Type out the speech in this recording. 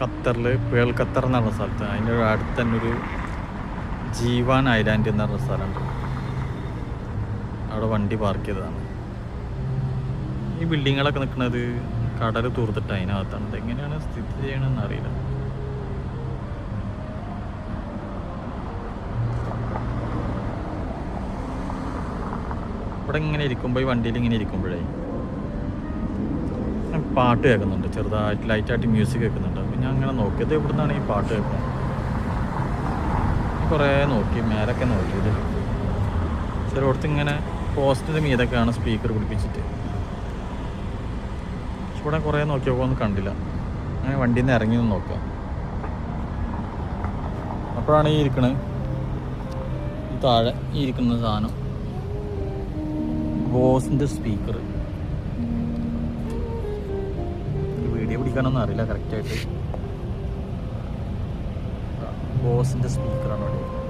ഖത്തറിൽ pearl Qatar എന്ന് പറഞ്ഞ സ്ഥലത്ത് അതിൻ്റെ അടുത്ത് തന്നെ ഒരു ജീവാൻ ഐലാൻഡ് എന്ന് പറഞ്ഞ സ്ഥലമുണ്ട്. അവിടെ വണ്ടി പാർക്ക് ചെയ്തതാണ്. ഈ ബിൽഡിങ്ങുകളൊക്കെ നിൽക്കുന്നത് കടൽ തൂർത്തിട്ട് അതിനകത്താണ്. ഇതെങ്ങനെയാണ് സ്ഥിതി ചെയ്യണമെന്ന് അറിയില്ല. ഇവിടെ ഇങ്ങനെ ഇരിക്കുമ്പോൾ ഈ വണ്ടിയിൽ ഇങ്ങനെ ഇരിക്കുമ്പോഴേ പാട്ട് കേൾക്കുന്നുണ്ട്, ചെറുതായിട്ട് ലൈറ്റായിട്ട് മ്യൂസിക് കേൾക്കുന്നുണ്ട്. അപ്പം ഞാൻ അങ്ങനെ നോക്കിയത് എവിടെ നിന്നാണ് ഈ പാട്ട് കേൾക്കുന്നത്. കുറേ നോക്കി, മേലൊക്കെ നോക്കിയത് ചിലയിടത്ത് ഇങ്ങനെ പോസ്റ്റിൻ്റെ മീതൊക്കെയാണ് സ്പീക്കർ പിടിപ്പിച്ചിട്ട്. ഇവിടെ കുറേ നോക്കിയപ്പോൾ ഒന്നും കണ്ടില്ല. അങ്ങനെ വണ്ടിയിൽ നിന്ന് ഇറങ്ങി നിന്ന് നോക്കാം. അപ്പോഴാണ് ഈ ഇരിക്കണത്, ഈ താഴെ ഈ ഇരിക്കുന്ന സാധനം ബോസിൻ്റെ സ്പീക്കർ. വീഡിയോ പിടിക്കാനൊന്നും അറിയില്ല കറക്റ്റായിട്ട്. ബോസിൻ്റെ സ്പീക്കറാണ് അവിടെ.